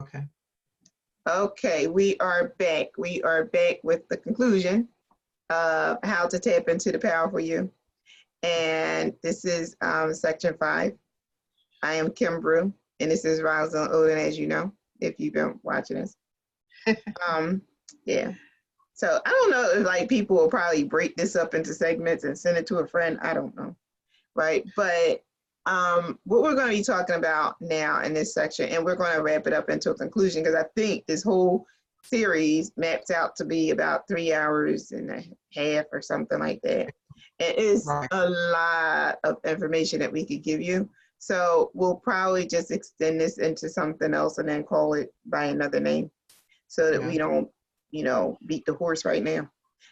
Okay. Okay, we are back. We are back with the conclusion of how to tap into the powerful you. And this is section 5. I am Kim Brew, and this is Rosalind Odin, as you know, if you've been watching us. Yeah. So I don't know if like people will probably break this up into segments and send it to a friend. I don't know. Right. But what we're going to be talking about now in this section, and we're going to wrap it up into a conclusion because I think this whole series maps out to be about 3 hours and a half or something like that. It is a lot of information that we could give you. So we'll probably just extend this into something else and then call it by another name so that we don't, you know, beat the horse right now.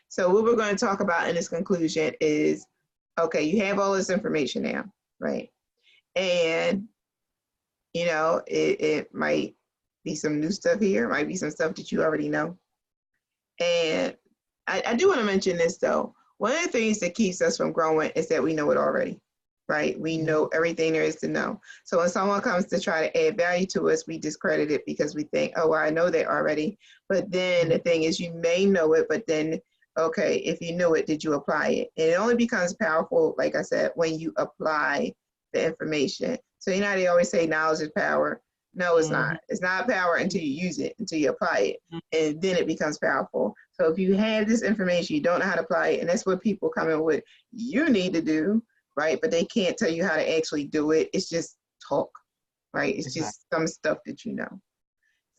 So what we're going to talk about in this conclusion is, okay, you have all this information now, right? And, you know, it might be some new stuff here, might be some stuff that you already know. And I do want to mention this though. One of the things that keeps us from growing is that we know it already, right? We know everything there is to know. So when someone comes to try to add value to us, we discredit it because we think, oh, well, I know that already. But then the thing is, you may know it, but then, okay, if you knew it, did you apply it? And it only becomes powerful, like I said, when you apply the information. So you know how they always say knowledge is power? No, it's not. It's not power until you use it, until you apply it. And then it becomes powerful. So if you have this information, you don't know how to apply it, and that's what people come in with, you need to do, right? But they can't tell you how to actually do it. It's just talk, right? It's just some stuff that you know.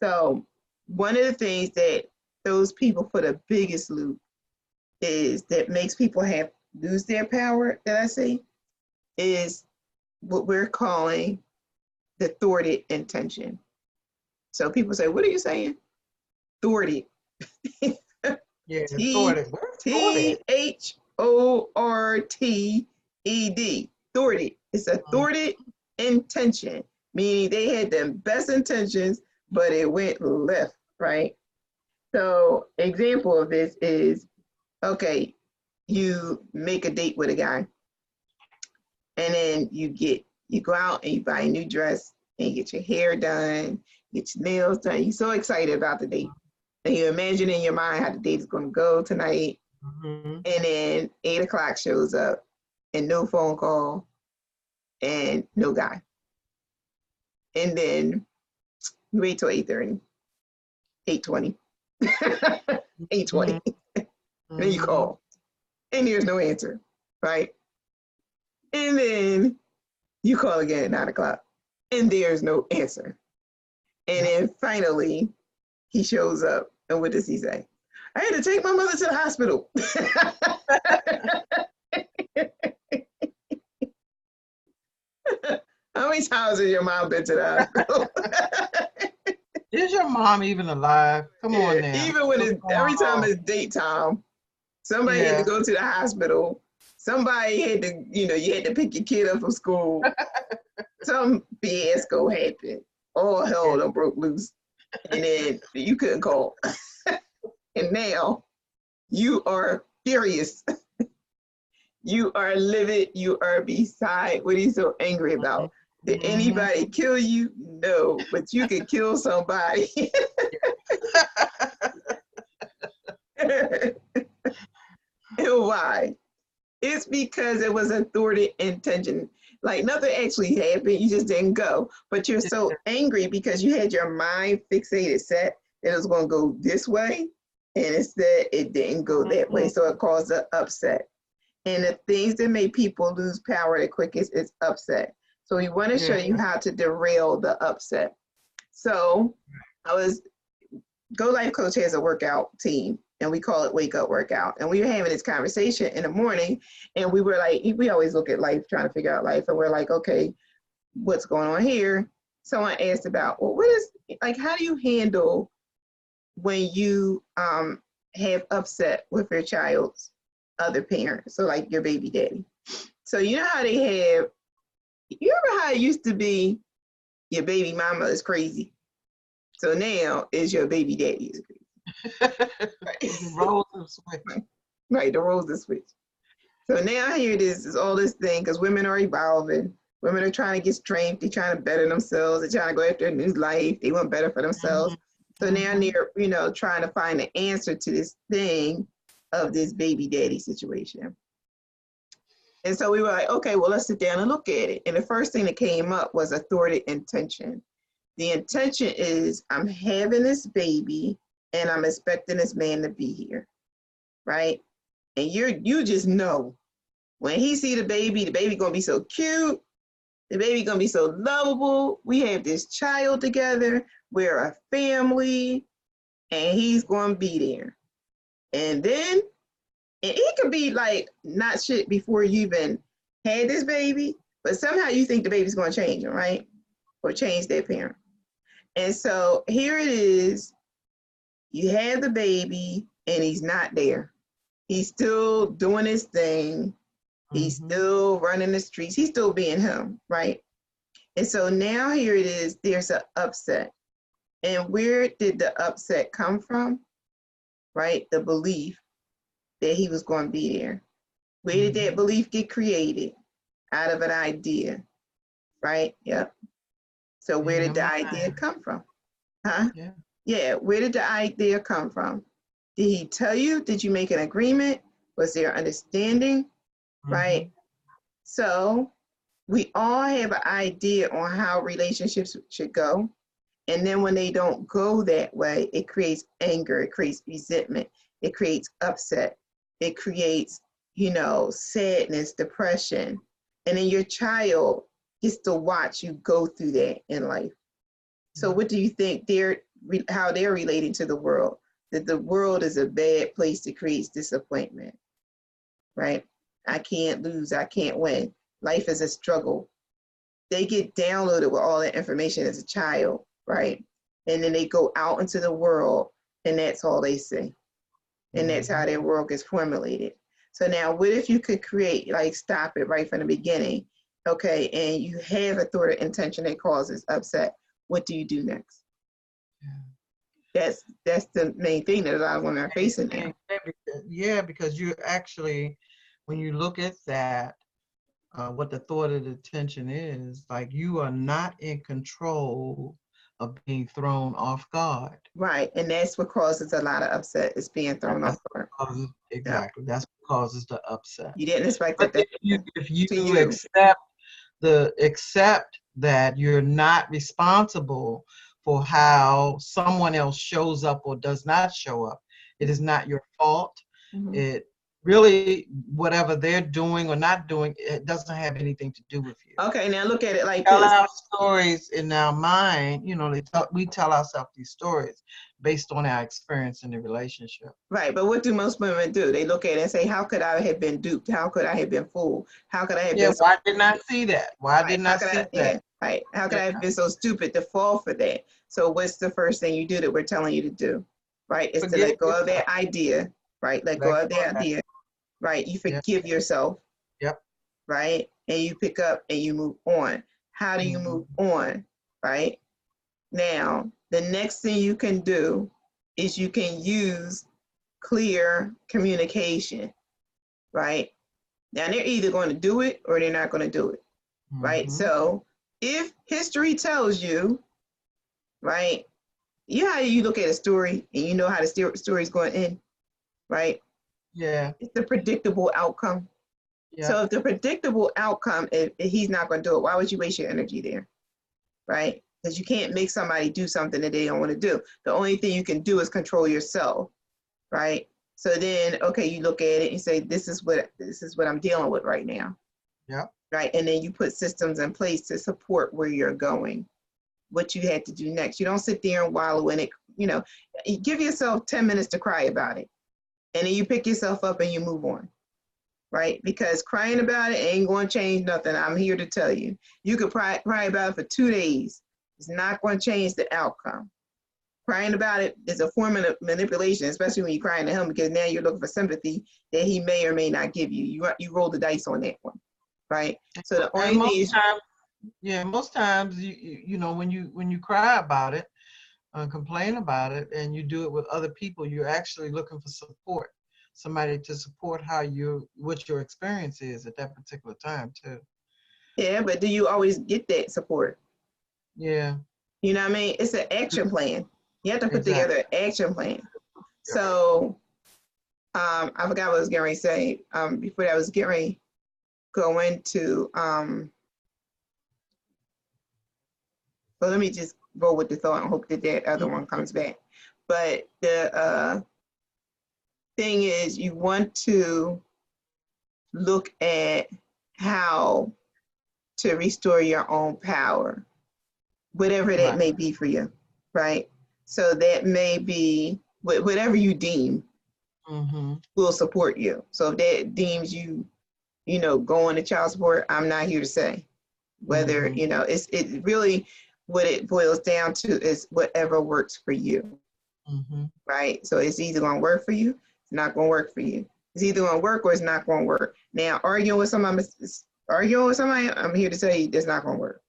So one of the things that those people for the biggest loop is that makes people have lose their power that I see is what we're calling the thwarted intention. So people say, what are you saying? Thwarted. Yeah, thwarted. Thorted. Thwarted. It's a thwarted intention, meaning they had the best intentions, but it went left, right? So example of this is, okay, you make a date with a guy, and then you go out and you buy a new dress and you get your hair done, get your nails done. You're so excited about the date. And you imagine in your mind how the date is going to go tonight. And then 8 o'clock shows up and no phone call and no guy. And then you wait till 8:30, 8:20, 8:20. Then you call and there's no answer, right? And then you call again at 9 o'clock and there's no answer. And then finally he shows up, and what does he say? I had to take my mother to the hospital. How many times has your mom been to the hospital? Is your mom even alive? Come on now. Even when every time it's date time, somebody had to go to the hospital. Somebody had to, you know, you had to pick your kid up from school. Some fiasco happened. All hell done broke loose. And then you couldn't call. And now you are furious. You are livid. You are beside. What are you so angry about? Did anybody kill you? No, but you could kill somebody. And why? It's because it was a thwarted intention. Like nothing actually happened. You just didn't go. But you're so angry because you had your mind fixated set that it was going to go this way. And instead, it didn't go that way. So it caused an upset. And the things that make people lose power the quickest is upset. So we want to show you how to derail the upset. So Go Life Coach has a workout team, and we call it Wake Up Workout. And we were having this conversation in the morning, and we were like, we always look at life, trying to figure out life. And we're like, okay, what's going on here? Someone asked about, well, how do you handle when you have upset with your child's other parent? So like your baby daddy. So you know how you remember how it used to be your baby mama is crazy? So now is your baby daddy is crazy. The roles have switched. Right, the roles have switched. So now here it is all this thing, because women are evolving. Women are trying to get strength. They're trying to better themselves. They're trying to go after a new life. They want better for themselves. So now they're, trying to find the answer to this thing of this baby daddy situation. And so we were like, okay, well, let's sit down and look at it. And the first thing that came up was a thwarted intention. The intention is, I'm having this baby and I'm expecting this man to be here, right? And you just know, when he see the baby gonna be so cute, the baby gonna be so lovable. We have this child together, we're a family, and he's gonna be there. And then, and he could be like not shit before you even had this baby, but somehow you think the baby's gonna change him, right? Or change their parent. And so here it is, you have the baby and he's not there. He's still doing his thing. He's still running the streets. He's still being him, right? And so now here it is, there's an upset. And where did the upset come from? Right? The belief that he was going to be there. Where did that belief get created? Out of an idea, right? Yep. So where did the idea come from? Huh? Yeah, where did the idea come from? Did he tell you? Did you make an agreement? Was there understanding? Right? So we all have an idea on how relationships should go. And then when they don't go that way, it creates anger, it creates resentment, it creates upset, it creates, sadness, depression. And then your child gets to watch you go through that in life. So what do you think how they're relating to the world? That the world is a bad place to create disappointment, right? I can't lose, I can't win. Life is a struggle. They get downloaded with all that information as a child, right? And then they go out into the world and that's all they see. And that's how their world gets formulated. So now what if you could create, like stop it right from the beginning, okay, and you have a thwarted intention that causes upset, what do you do next? That's the main thing that a lot of women are facing now. Yeah, because you actually, when you look at that, what the thwarted intention is, like you are not in control of being thrown off guard. Right, and that's what causes a lot of upset, is being thrown off guard. Exactly, that's what causes the upset. You didn't expect but that. If you accept that you're not responsible for how someone else shows up or does not show up, it is not your fault. It really, whatever they're doing or not doing, it doesn't have anything to do with you. Okay, now look at it like tell this. Our stories in our mind, we tell ourselves these stories based on our experience in the relationship. Right, but what do most women do? They look at it and say, how could I have been duped? How could I have been fooled? How could I have been why didn't I see that? Why didn't I see that? Yeah, right. How could I have been so stupid to fall for that? So what's the first thing you do that we're telling you to do? Right, is to let go of that idea. Right, let go of that idea. Right, you forgive yourself. Yep. Right, and you pick up and you move on. How do you move on? Right, now the next thing you can do is you can use clear communication. Right, now they're either going to do it or they're not going to do it. Right, so if history tells you, right, you know how you look at a story and you know how the story is going to end, right? Yeah. It's the predictable outcome. Yeah. So if the predictable outcome, if he's not going to do it, why would you waste your energy there, right? Because you can't make somebody do something that they don't want to do. The only thing you can do is control yourself, right? So then, okay, you look at it and you say, this is what I'm dealing with right now. Yeah. Right, and then you put systems in place to support where you're going, what you had to do next. You don't sit there and wallow in it. You give yourself 10 minutes to cry about it, and then you pick yourself up and you move on, right? Because crying about it ain't going to change nothing. I'm here to tell you. You could cry about it for 2 days. It's not going to change the outcome. Crying about it is a form of manipulation, especially when you're crying to him, because now you're looking for sympathy that he may or may not give you. You roll the dice on that one. Right. So the only thing is, most times when you cry about it, complain about it, and you do it with other people, you're actually looking for support, somebody to support what your experience is at that particular time too. Yeah, but do you always get that support? Yeah. You know what I mean? It's an action plan. You have to put Exactly. together an action plan. Yep. So I forgot what I was getting ready to say. Before that, I was getting ready to go into, well, let me just go with the thought and hope that that other one comes back. But the thing is, you want to look at how to restore your own power, whatever that Right. may be for you, right? So that may be whatever you deem Mm-hmm. will support you. So if that deems you, you know, going to child support, I'm not here to say whether, Mm-hmm. you know, it really, what it boils down to is whatever works for you, Mm-hmm. right? So it's either going to work for you, it's not going to work for you. It's either going to work or it's not going to work. Now, arguing with somebody, I'm here to tell you that's not going to work,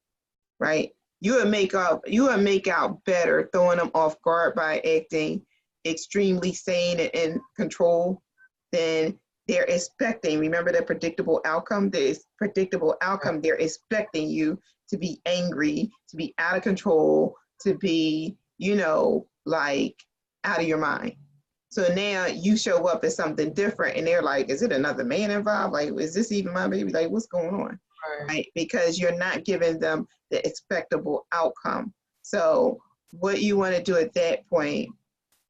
right? You would make out better throwing them off guard by acting extremely sane and in control than they're expecting. Remember the predictable outcome? The predictable outcome, they're expecting you to be angry, to be out of control, to be, you know, like out of your mind. So now you show up as something different and they're like, is it another man involved? Like, is this even my baby? Like, what's going on? Right. Right? Because you're not giving them the expectable outcome. So what you want to do at that point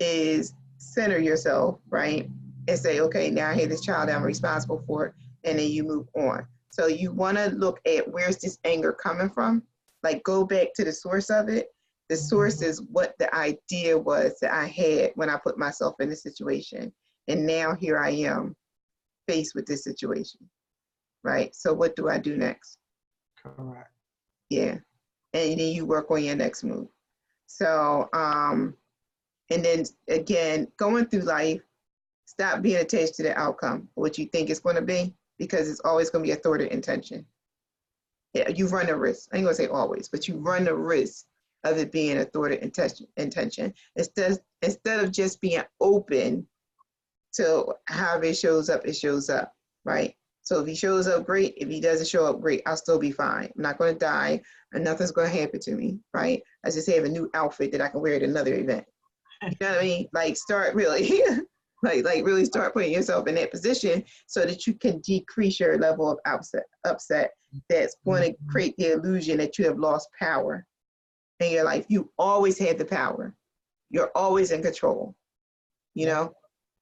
is center yourself, right? And say, okay, now I have this child that I'm responsible for, and then you move on. So you want to look at where's this anger coming from? Like go back to the source of it. The source is what the idea was that I had when I put myself in this situation. And now here I am faced with this situation, right? So what do I do next? Correct. Yeah. And then you work on your next move. So, and then again, going through life, stop being attached to the outcome, what you think it's going to be, because it's always going to be a thought or intention. Yeah, you run a risk. I ain't going to say always, but you run the risk of it being a thought or intention. Instead of just being open to however it shows up, right? So if he shows up, great. If he doesn't show up, great. I'll still be fine. I'm not going to die and nothing's going to happen to me, right? I just have a new outfit that I can wear at another event. You know what I mean? Like start really, like really start putting yourself in that position so that you can decrease your level of upset that's going to Mm-hmm. create the illusion that you have lost power in your life. You always had the power. You're always in control, you know?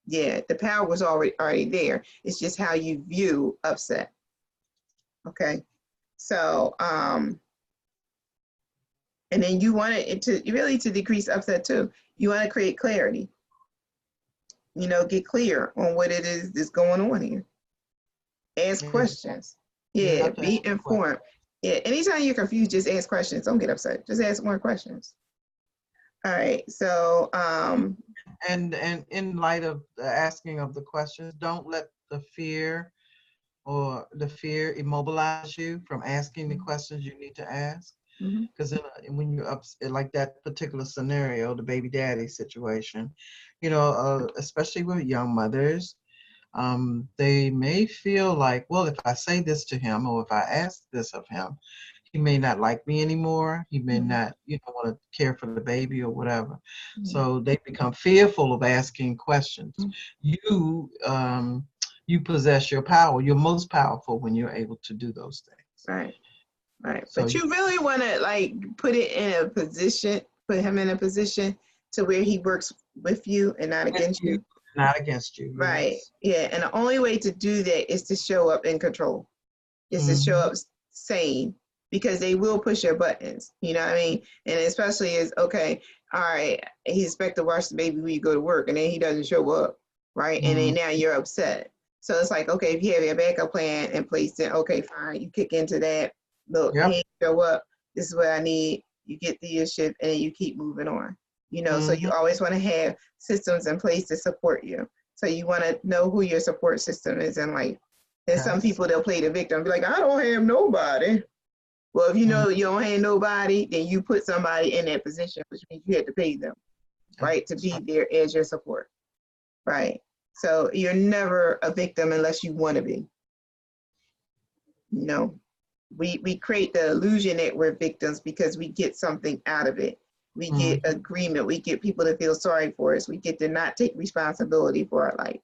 Yeah, the power was already there. It's just how you view upset. Okay. So, and then you want it to really to decrease upset too. You want to create clarity. You know, get clear on what it is that's going on here. Ask Yes. questions. You Yeah, have to be ask the question. informed. Yeah, anytime you're confused, just ask questions. Don't get upset. Just ask more questions. All right. So, And in light of the asking of the questions, don't let the fear immobilize you from asking the questions you need to ask. mhm, Because when you're up, like that particular scenario, the baby daddy situation, especially with young mothers, they may feel like, well, if I say this to him or if I ask this of him, he may not like me anymore. He may mhm, not, want to care for the baby or whatever. mhm, So they become fearful of asking questions. mhm. You possess your power. You're most powerful when you're able to do those things. Right, right. So But you really want to like put him in a position to where he works with you and not with against you, you. not against you. Right. Yes. Yeah. And the only way to do that is to show up in control. Is to show Hmm. up sane because they will push your buttons. You know what I mean? And especially is okay, all right, he expect to watch the baby when you go to work and then he doesn't show up, right? And then Hmm. now you're upset. So it's like, okay, if you have your backup plan in place, then okay, fine, you kick into that. Look, he Yep. ain't show up. This is what I need. You get through your shift and then you keep moving on. You know, so Hmm. you always want to have systems in place to support you. So you want to know who your support system is in life. And some Yes. people, they'll play the victim, be like, I don't have nobody. Well, if you Mhm. know you don't have nobody, then you put somebody in that position, which means you had to pay them, right, to That's be right. there as your support, right? So you're never a victim unless you want to be, you know? We create the illusion that we're victims because we get something out of it. We get agreement. We get people to feel sorry for us. We get to not take responsibility for our life.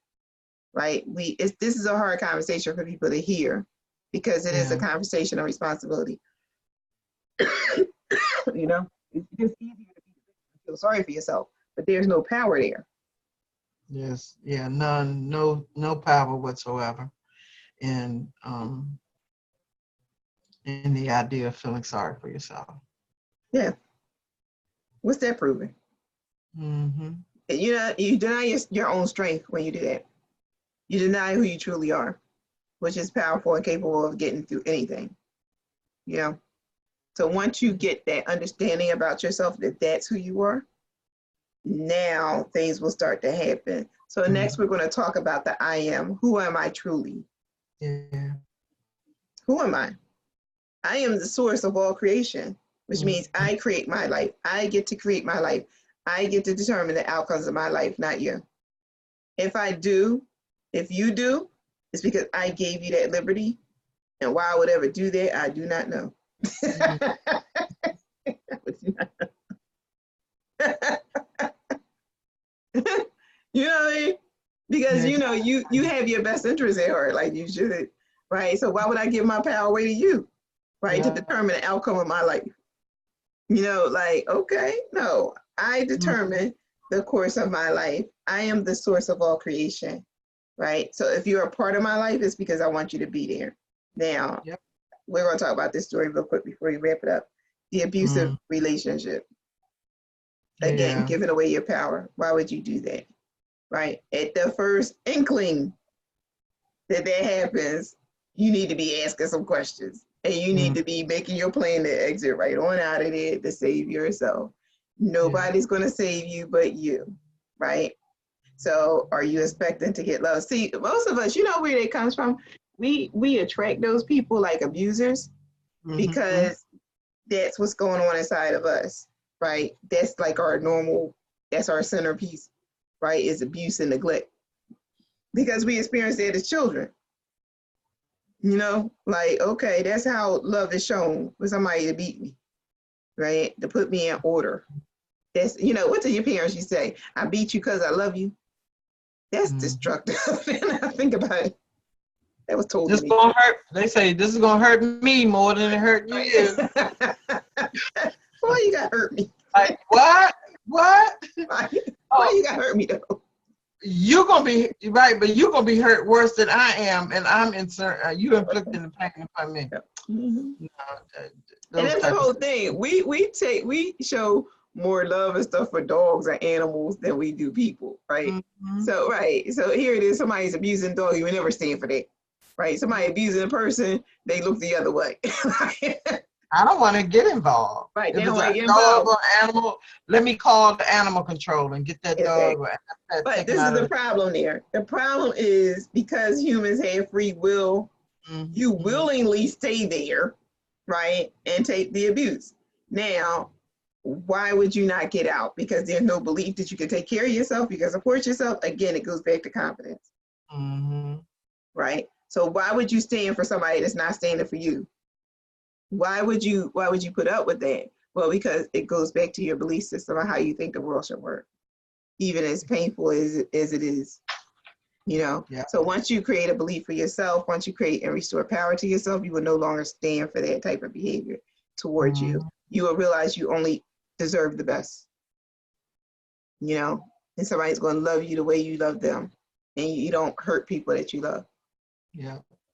Right? This is a hard conversation for people to hear because it is a conversation of responsibility. You know, it's just easier to feel sorry for yourself, but there's no power there. Yes, yeah, none, no power whatsoever in the idea of feeling sorry for yourself. Yeah. What's that proving? You know, you deny your own strength when you do that. You deny who you truly are, which is powerful and capable of getting through anything. You know? So once you get that understanding about yourself that that's who you are, now things will start to happen. So next we're going to talk about the I am. Who am I truly? Yeah. Who am I? I am the source of all creation, which means I create my life. I get to create my life. I get to determine the outcomes of my life, not you. If you do, it's because I gave you that liberty. And why I would ever do that, I do not know. You know what I mean? Because you know you have your best interest at heart, like you should, right? So why would I give my power away to you, right? To determine the outcome of my life. You know, like, okay, no, I determine the course of my life. I am the source of all creation, right? So if you're a part of my life, it's because I want you to be there. Now, we're going to talk about this story real quick before we wrap it up. The abusive relationship. Again, giving away your power. Why would you do that? Right? At the first inkling that happens, you need to be asking some questions. And you need to be making your plan to exit right on out of there to save yourself. Nobody's going to save you but you, right? So are you expecting to get love? See, most of us, you know where it comes from? We attract those people like abusers because that's what's going on inside of us, right? That's like our normal, that's our centerpiece, right? Is abuse and neglect. Because we experienced that as children. You know, like, okay, that's how love is shown with somebody to beat me, right? To put me in order. That's, you know, what do your parents you say? I beat you because I love you. That's destructive. And I think about it. That was told this to me. Gonna hurt. They say this is gonna hurt me more than it hurt you. Why you gotta hurt me? Like what? What? Why you gotta hurt me though? You're gonna be right, but you're gonna be hurt worse than I am, and I'm you inflicting the pain upon me. And that's the whole thing. We show more love and stuff for dogs and animals than we do people, right? So so here it is, somebody's abusing dog, you would never stand for that, right? Somebody abusing a person, they look the other way. I don't want to get involved. Right, if it's a dog or animal, let me call the animal control and get that dog. But this is the problem there. The problem is because humans have free will, you willingly stay there, right, and take the abuse. Now, why would you not get out? Because there's no belief that you can take care of yourself, you can support yourself. Again, it goes back to confidence, right? So why would you stand for somebody that's not standing for you? Why would you put up with that? Well, because it goes back to your belief system on how you think the world should work, even as painful as it is, you know? So once you create a belief for yourself, once you create and restore power to yourself, you will no longer stand for that type of behavior towards you. You will realize you only deserve the best, you know? And somebody's going to love you the way you love them, and you don't hurt people that you love.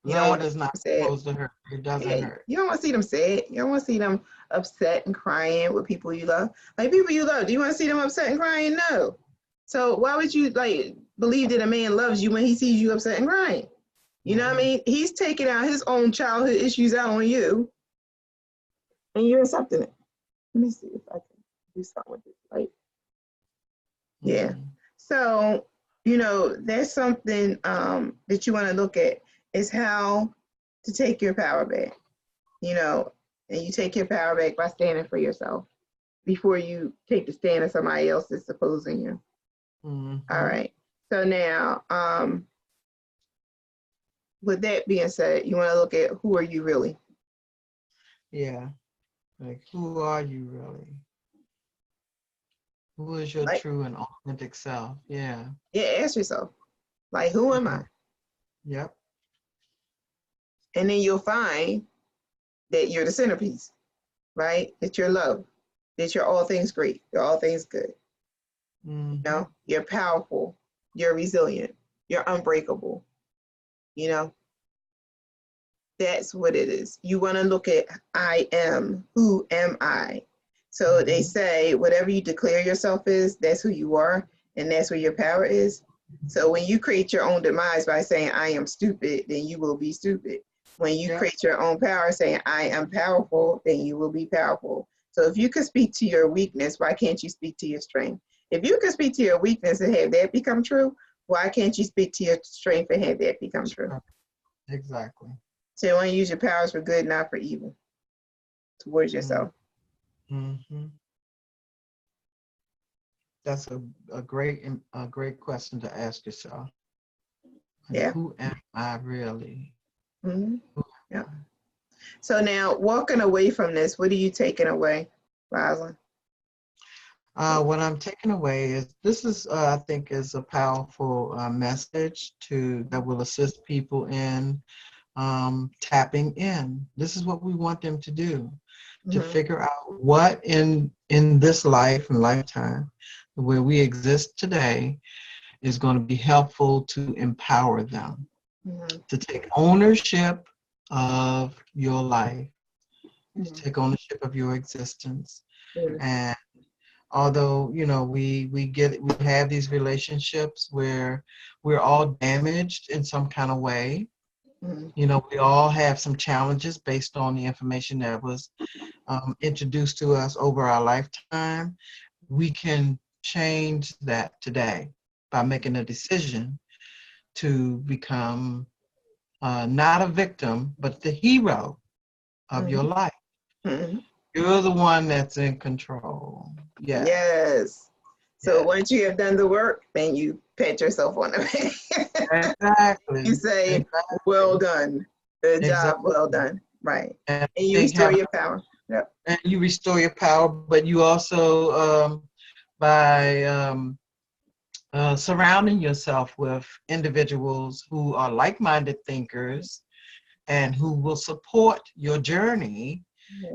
Love is not supposed to hurt. It doesn't hurt. You don't want to see them sad. You don't want to see them upset and crying with people you love. Like people you love, do you want to see them upset and crying? No. So why would you like believe that a man loves you when he sees you upset and crying? You know what I mean? He's taking out his own childhood issues out on you, and you're accepting it. Let me see if I can do something with this. Right? Yeah. So, you know, that's something that you want to look at, is how to take your power back, you know, and you take your power back by standing for yourself before you take the stand of somebody else that's opposing you. All right. So now, with that being said, you want to look at who are you really? Yeah. Like, who are you really? Who is your Like, true and authentic self? Yeah. yeah, ask yourself, like, who am I? Mhm. Yep. And then you'll find that you're the centerpiece, right? That you're love, that you're all things great, you're all things good. You Hmm. know, you're powerful, you're resilient, you're unbreakable. You know, that's what it is. You want to look at I am, who am I? So they Hmm. say whatever you declare yourself is, that's who you are, and that's where your power is. So when you create your own demise by saying I am stupid, then you will be stupid. When you Yep. create your own power saying I am powerful, then you will be powerful. So if you can speak to your weakness, why can't you speak to your strength? If you can speak to your weakness and have that become true, why can't you speak to your strength and have that become true? Exactly. So you want to use your powers for good, not for evil, towards yourself. Mm-hmm. That's a great question to ask yourself. Like, Yeah. who am I really? Hmm. Who Yeah. am So now, walking away from this, what are you taking away, Rosalind? What I'm taking away is this is I think is a powerful message to that will assist people in tapping in. This is what we want them to do, to Mm-hmm. figure out what in this life and lifetime where we exist today is going to be helpful to empower them Mm-hmm. to take ownership of your life, to Mm-hmm. take ownership of your existence. Mm-hmm. And although, you know, we have these relationships where we're all damaged in some kind of way. Mm-hmm. You know, we all have some challenges based on the information that was introduced to us over our lifetime. We can change that today by making a decision to become not a victim, but the hero of your life. Mm-hmm. You're the one that's in control. Yeah, Yes. So yeah, once you have done the work, then you pat yourself on the back. You exactly, say, well exactly, done. Good job, exactly. well done. Right. And I And you think restore having your power. Yep. and you restore your power, but you also by surrounding yourself with individuals who are like-minded thinkers and who will support your journey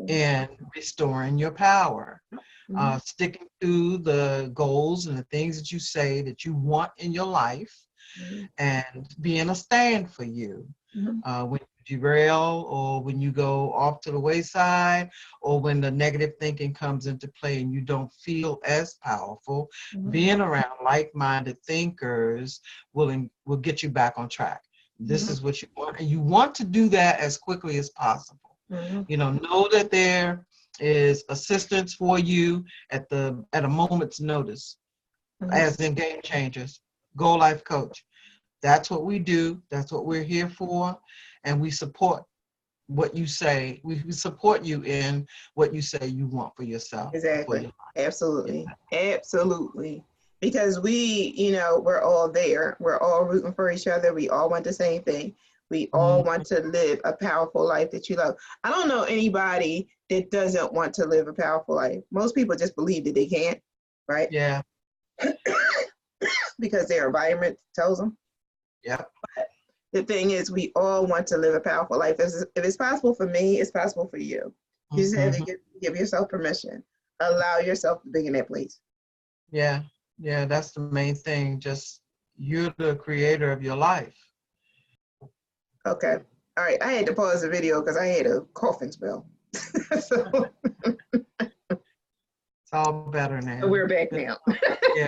in restoring your power. Mm-hmm. Sticking to the goals and the things that you say that you want in your life Mm-hmm. and being a stand for you. Mm-hmm. When you derail or when you go off to the wayside or when the negative thinking comes into play and you don't feel as powerful, Mm-hmm. being around like-minded thinkers will get you back on track. This Mm-hmm. is what you want, and you want to do that as quickly as possible. Mm-hmm. You know that there is assistance for you at a moment's notice, Mm-hmm. as in Game Changers, Go Life Coach. That's what we do. That's what we're here for. And we support what you say. We support you in what you say you want for yourself and for Exactly. your life. Absolutely. Absolutely. Because we, we're all there. We're all rooting for each other. We all want the same thing. We all Mhm. want to live a powerful life that you love. I don't know anybody that doesn't want to live a powerful life. Most people just believe that they can't, right? Yeah. Because their environment tells them. Yep. The thing is, we all want to live a powerful life. If it's possible for me, it's possible for you. You just have to Hmm. give yourself permission. Allow yourself to be in that place. Yeah. Yeah. That's the main thing. Just you're the creator of your life. Okay. All right. I had to pause the video because I had a coughing spell. So It's all better now. we're back now. Yeah.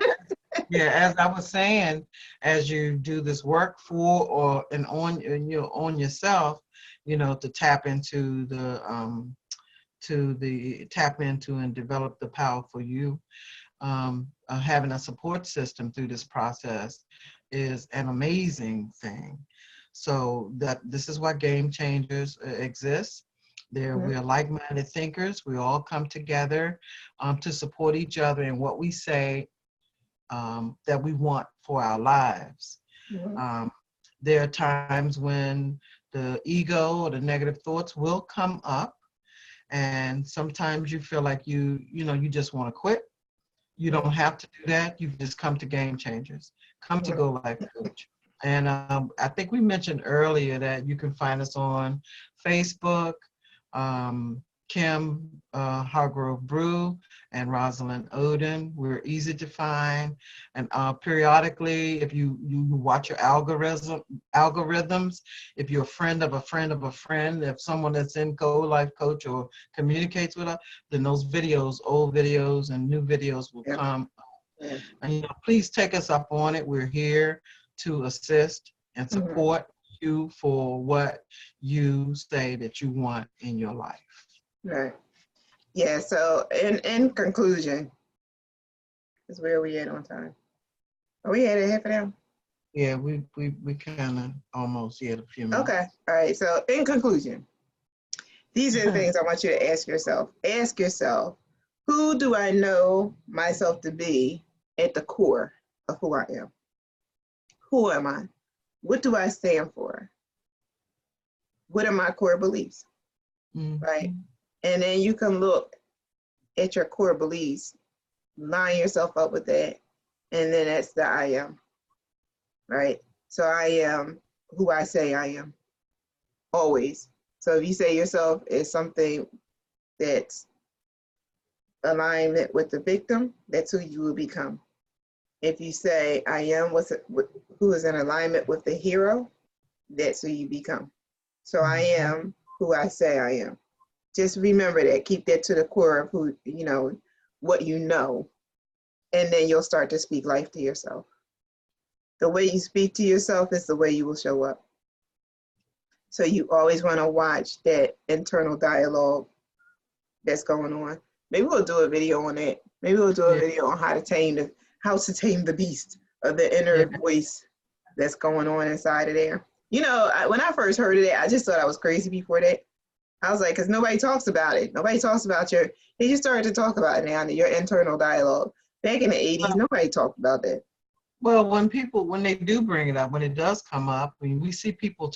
Yeah, as I was saying, as you do this work for or on yourself, to tap into the tap into and develop the power for you. Having a support system through this process is an amazing thing. So that this is why Game Changers exists. We are like-minded thinkers. We all come together to support each other in what we say that we want for our lives. Mhm. Um, there are times when the ego or the negative thoughts will come up, And sometimes you feel like you just want to quit. You don't have to do that. You just come to Game Changers. Come to Go Life Coach. And I think we mentioned earlier that you can find us on Facebook, Kim Hargrove Brew and Rosalind Oden. We're easy to find. And periodically, if you watch your algorithms, if you're a friend of a friend of a friend, if someone that's in Go Life Coach or communicates with us, then those videos, old videos and new videos will come. And please take us up on it. We're here to assist and support you for what you say that you want in your life. Right. Yeah. So in conclusion, is where are we at on time? Are we at a half an hour? Yeah, we kind of almost had a few minutes. Okay. All right. So in conclusion, these are the things I want you to ask yourself. Ask yourself, who do I know myself to be at the core of who I am? Who am I? What do I stand for? What are my core beliefs? Right? And then you can look at your core beliefs, line yourself up with that, and then that's the I am, right? So I am who I say I am, always. So if you say yourself is something that's alignment with the victim, that's who you will become. If you say I am who is in alignment with the hero, that's who you become. So I am who I say I am. Just remember that, keep that to the core of who, what you know, and then you'll start to speak life to yourself. The way you speak to yourself is the way you will show up. So you always want to watch that internal dialogue that's going on. Maybe we'll do a video on that. Maybe we'll do a video on how to tame the beast of the inner voice that's going on inside of there. When I first heard of that, I just thought I was crazy before that. I was like, because nobody talks about it. Nobody talks about they just started to talk about it now, your internal dialogue. Back in the 80s, nobody talked about that. Well, when they do bring it up, when it does come up, when we see people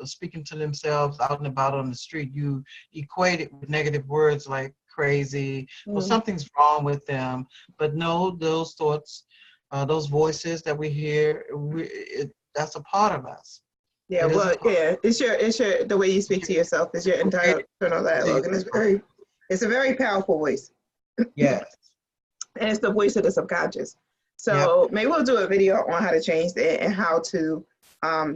speaking to themselves out and about on the street, you equate it with negative words like crazy, or something's wrong with them. But no, those thoughts, those voices that we hear, that's a part of us. Yeah, it's the way you speak to yourself is your internal dialogue, and it's a very powerful voice. Yes. And it's the voice of the subconscious. So maybe we'll do a video on how to change that and how to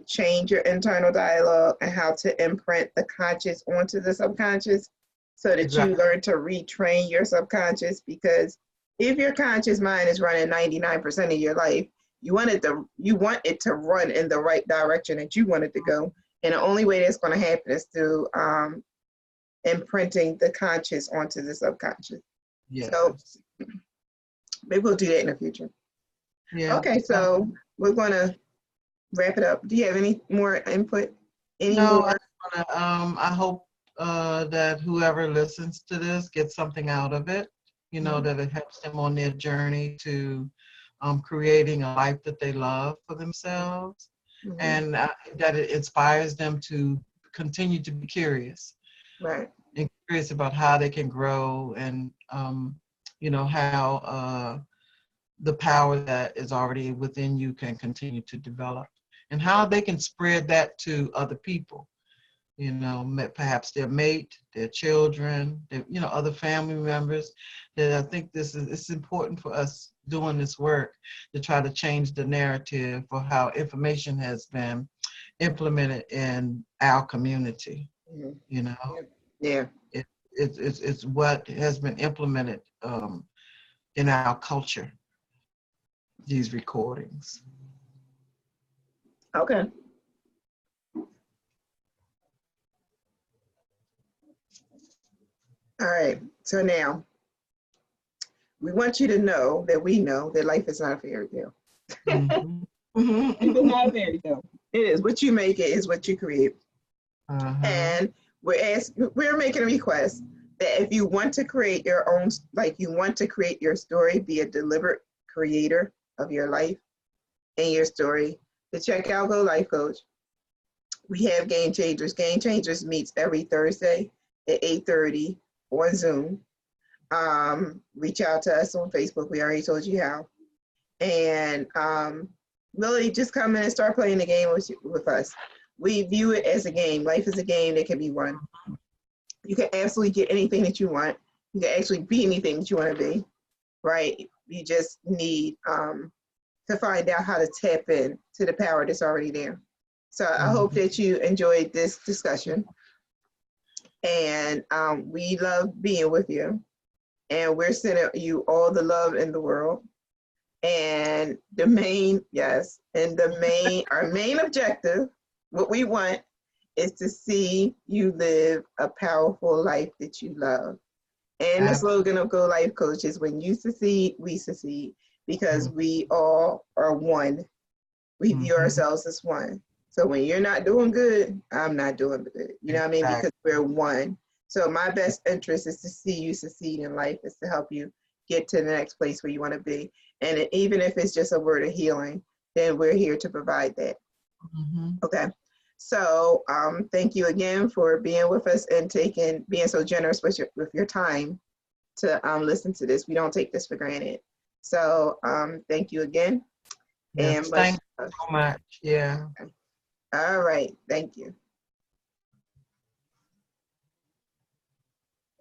change your internal dialogue and how to imprint the conscious onto the subconscious so that you learn to retrain your subconscious. Because if your conscious mind is running 99% of your life, you want it to run in the right direction that you want it to go. And the only way that's going to happen is through imprinting the conscious onto the subconscious. Yes. So maybe we'll do that in the future. Yeah. Okay, so we're going to wrap it up. Do you have any more input? I hope that whoever listens to this gets something out of it, that it helps them on their journey to creating a life that they love for themselves, and that it inspires them to continue to be curious. Right. And curious about how they can grow and, how the power that is already within you can continue to develop, and how they can spread that to other people, perhaps their mate, their children, other family members. That I think it's important for us doing this work to try to change the narrative for how information has been implemented in our community. Yeah. It's what has been implemented in our culture, these recordings. Okay. All right. So now we want you to know that we know that life is not a fairy tale. It's not a fairy tale. It is. What you make it is what you create. And we're making a request that if you want to create your own, you want to create your story, be a deliberate creator of your life and your story, to check out Go Life Coach. We have Game Changers. Game Changers meets every Thursday at 8:30 on Zoom. Reach out to us on Facebook. We already told you how. And really just come in and start playing the game with us. We view it as a game. Life is a game that can be won. You can absolutely get anything that you want. You can actually be anything that you want to be, right? You just need to find out how to tap in to the power that's already there. So I hope that you enjoyed this discussion. And we love being with you. And we're sending you all the love in the world. And the main, yes, and our main objective, what we want is to see you live a powerful life that you love. And the slogan of Go Life Coach is when you succeed, we succeed, because we all are one. We view ourselves as one. So when you're not doing good, I'm not doing good. You know what I mean? Because we're one. So my best interest is to see you succeed in life, is to help you get to the next place where you want to be. And even if it's just a word of healing, then we're here to provide that. Okay. So thank you again for being with us and being so generous with your time to listen to this. We don't take this for granted. So thank you again. Yes, And thank you so much. Yeah. All right. Thank you.